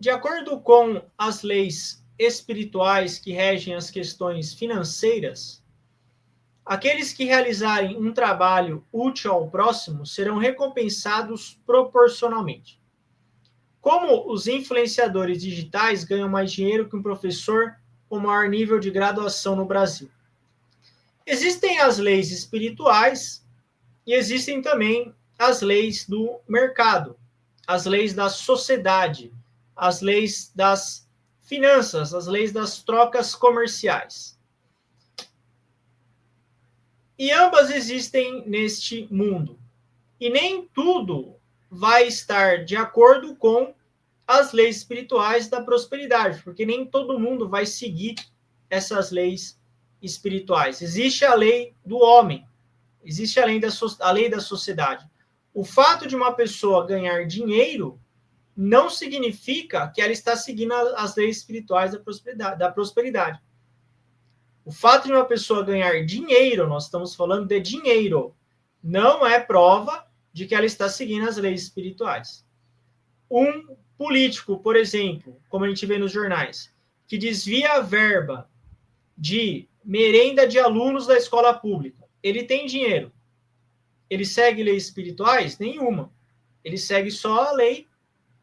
de acordo com as leis espirituais que regem as questões financeiras, aqueles que realizarem um trabalho útil ao próximo serão recompensados proporcionalmente. Como os influenciadores digitais ganham mais dinheiro que um professor com maior nível de graduação no Brasil? Existem as leis espirituais e existem também as leis do mercado, as leis da sociedade, as leis das finanças, as leis das trocas comerciais. E ambas existem neste mundo. E nem tudo vai estar de acordo com as leis espirituais da prosperidade, porque nem todo mundo vai seguir essas leis espirituais. Existe a lei do homem, existe a lei da sociedade. O fato de uma pessoa ganhar dinheiro não significa que ela está seguindo as leis espirituais da prosperidade. O fato de uma pessoa ganhar dinheiro, nós estamos falando de dinheiro, não é prova de que ela está seguindo as leis espirituais. Um político, por exemplo, como a gente vê nos jornais, que desvia a verba de merenda de alunos da escola pública, ele tem dinheiro. Ele segue leis espirituais? Nenhuma. Ele segue só a lei.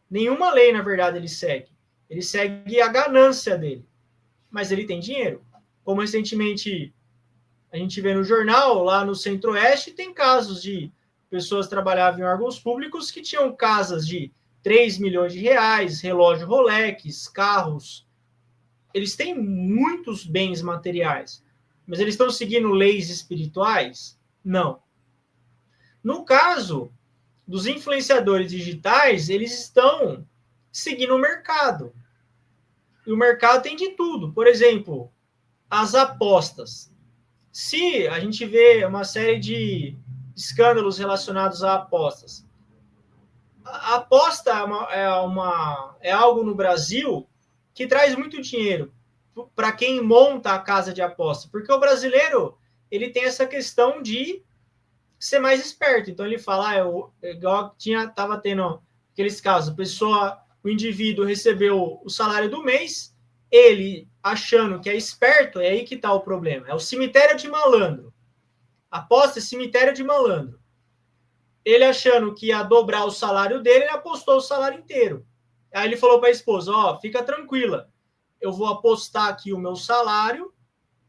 Nenhuma lei, na verdade, ele segue. Ele segue a ganância dele. Mas ele tem dinheiro. Como recentemente a gente vê no jornal, lá no Centro-Oeste, tem casos de pessoas que trabalhavam em órgãos públicos que tinham casas de 3 milhões de reais, relógio Rolex, carros. Eles têm muitos bens materiais. Mas eles estão seguindo leis espirituais? Não. No caso dos influenciadores digitais, eles estão seguindo o mercado. E o mercado tem de tudo. Por exemplo, as apostas. Se a gente vê uma série de escândalos relacionados a apostas, a aposta é algo no Brasil que traz muito dinheiro para quem monta a casa de aposta, porque o brasileiro ele tem essa questão de ser mais esperto. Então ele fala, igual estava tendo aqueles casos, o indivíduo recebeu o salário do mês, ele achando que é esperto, é aí que está o problema. É o cemitério de malandro. Aposta é cemitério de malandro. Ele achando que ia dobrar o salário dele, ele apostou o salário inteiro. Aí ele falou para a esposa, fica tranquila, eu vou apostar aqui o meu salário,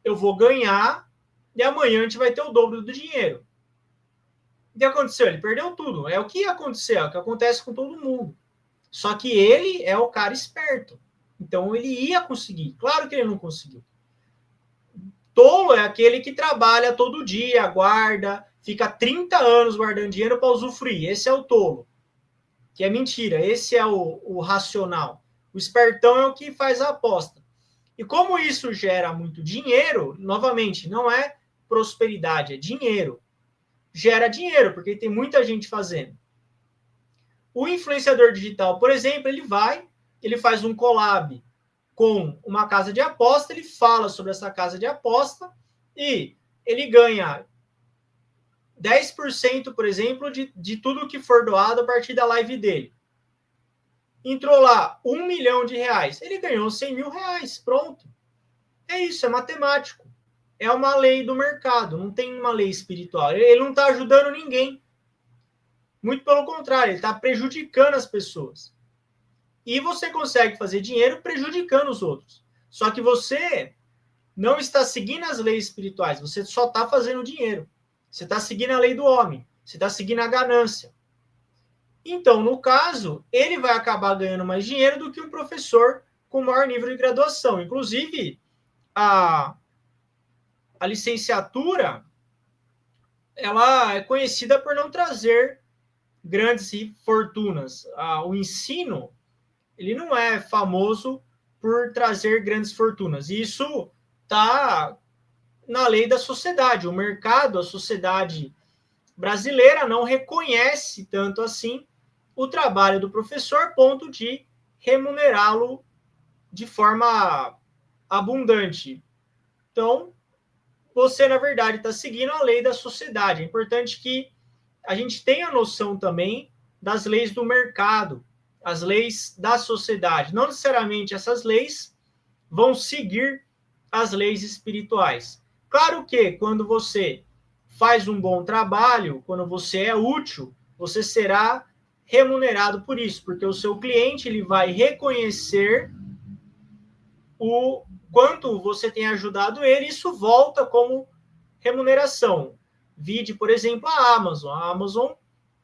eu vou ganhar, e amanhã a gente vai ter o dobro do dinheiro. O que aconteceu? Ele perdeu tudo. É o que aconteceu, é o que acontece com todo mundo. Só que ele é o cara esperto. Então ele ia conseguir. Claro que ele não conseguiu. Tolo é aquele que trabalha todo dia, guarda, fica 30 anos guardando dinheiro para usufruir. Esse é o tolo. Que é mentira. Esse é o racional. O espertão é o que faz a aposta. E como isso gera muito dinheiro, novamente, não é prosperidade, é dinheiro. Gera dinheiro, porque tem muita gente fazendo. O influenciador digital, por exemplo, ele faz um collab com uma casa de aposta, ele fala sobre essa casa de aposta e ele ganha 10%, por exemplo, de tudo que for doado a partir da live dele. Entrou lá 1 milhão de reais, ele ganhou 100 mil reais, pronto. É isso, é matemático. É uma lei do mercado, não tem uma lei espiritual. Ele não está ajudando ninguém. Muito pelo contrário, ele está prejudicando as pessoas. E você consegue fazer dinheiro prejudicando os outros. Só que você não está seguindo as leis espirituais, você só está fazendo dinheiro. Você está seguindo a lei do homem, você está seguindo a ganância. Então, no caso, ele vai acabar ganhando mais dinheiro do que um professor com maior nível de graduação. Inclusive, a licenciatura, ela é conhecida por não trazer grandes fortunas. O ensino, ele não é famoso por trazer grandes fortunas. E isso está na lei da sociedade. O mercado, a sociedade brasileira não reconhece tanto assim o trabalho do professor, ponto de remunerá-lo de forma abundante. Então, você, na verdade, está seguindo a lei da sociedade. É importante que a gente tenha noção também das leis do mercado. as leis da sociedade. Não necessariamente essas leis vão seguir as leis espirituais. Claro que quando você faz um bom trabalho, quando você é útil, você será remunerado por isso, porque o seu cliente ele vai reconhecer o quanto você tem ajudado ele, isso volta como remuneração. Vide, por exemplo, a Amazon. A Amazon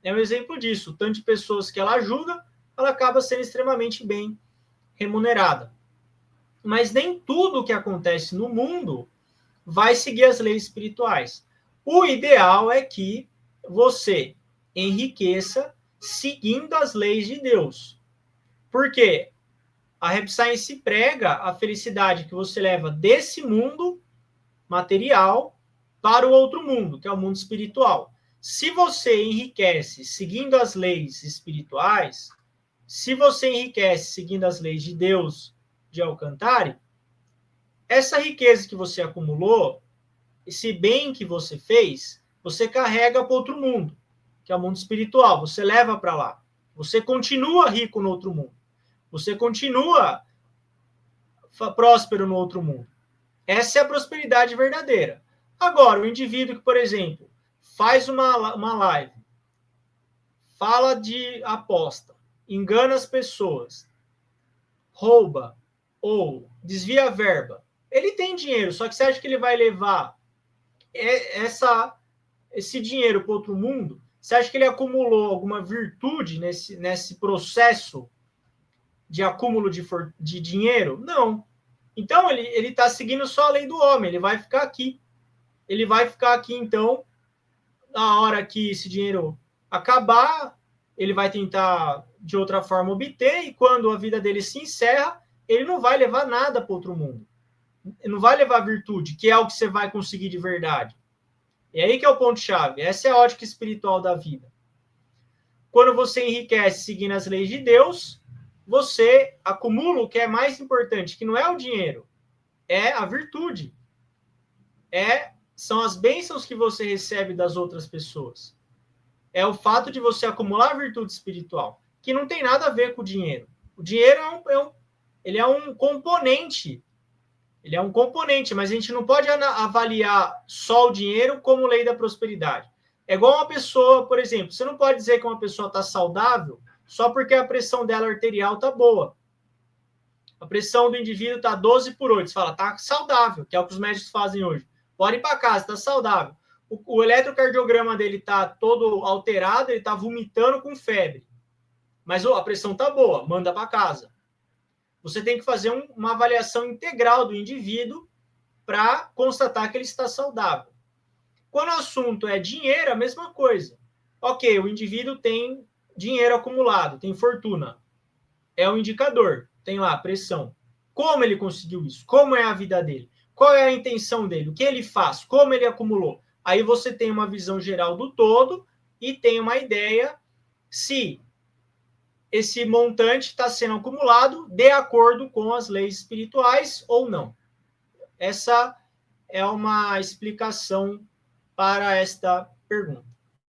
é um exemplo disso. O tanto de pessoas que ela ajuda, ela acaba sendo extremamente bem remunerada. Mas nem tudo que acontece no mundo vai seguir as leis espirituais. O ideal é que você enriqueça seguindo as leis de Deus. Por quê? A Reb Science prega a felicidade que você leva desse mundo material para o outro mundo, que é o mundo espiritual. Se você enriquece seguindo as leis espirituais, se você enriquece seguindo as leis de Deus de Alcantara, essa riqueza que você acumulou, esse bem que você fez, você carrega para outro mundo, que é o mundo espiritual. Você leva para lá. Você continua rico no outro mundo. Você continua próspero no outro mundo. Essa é a prosperidade verdadeira. Agora, o indivíduo que, por exemplo, faz uma live, fala de aposta, engana as pessoas, rouba ou desvia a verba, ele tem dinheiro, só que você acha que ele vai levar esse dinheiro para outro mundo? Você acha que ele acumulou alguma virtude nesse processo de acúmulo de dinheiro? Não. Então, ele está seguindo só a lei do homem, ele vai ficar aqui. Ele vai ficar aqui, então, na hora que esse dinheiro acabar, ele vai tentar, de outra forma, obter, e quando a vida dele se encerra, ele não vai levar nada para outro mundo. Ele não vai levar virtude, que é o que você vai conseguir de verdade. E aí que é o ponto-chave. Essa é a ótica espiritual da vida. Quando você enriquece seguindo as leis de Deus, você acumula o que é mais importante, que não é o dinheiro, é a virtude. São as bênçãos que você recebe das outras pessoas. É o fato de você acumular virtude espiritual, que não tem nada a ver com o dinheiro. O dinheiro ele é um componente. Ele é um componente, mas a gente não pode avaliar só o dinheiro como lei da prosperidade. É igual uma pessoa, por exemplo, você não pode dizer que uma pessoa está saudável só porque a pressão dela arterial está boa. A pressão do indivíduo está 12/8. Você fala, está saudável, que é o que os médicos fazem hoje. Pode ir para casa, está saudável. O eletrocardiograma dele está todo alterado, ele está vomitando com febre. Mas a pressão está boa, manda para casa. Você tem que fazer uma avaliação integral do indivíduo para constatar que ele está saudável. Quando o assunto é dinheiro, a mesma coisa. Ok, o indivíduo tem dinheiro acumulado, tem fortuna. É um indicador, tem lá pressão. Como ele conseguiu isso? Como é a vida dele? Qual é a intenção dele? O que ele faz? Como ele acumulou? Aí você tem uma visão geral do todo e tem uma ideia se esse montante está sendo acumulado de acordo com as leis espirituais ou não. Essa é uma explicação para esta pergunta.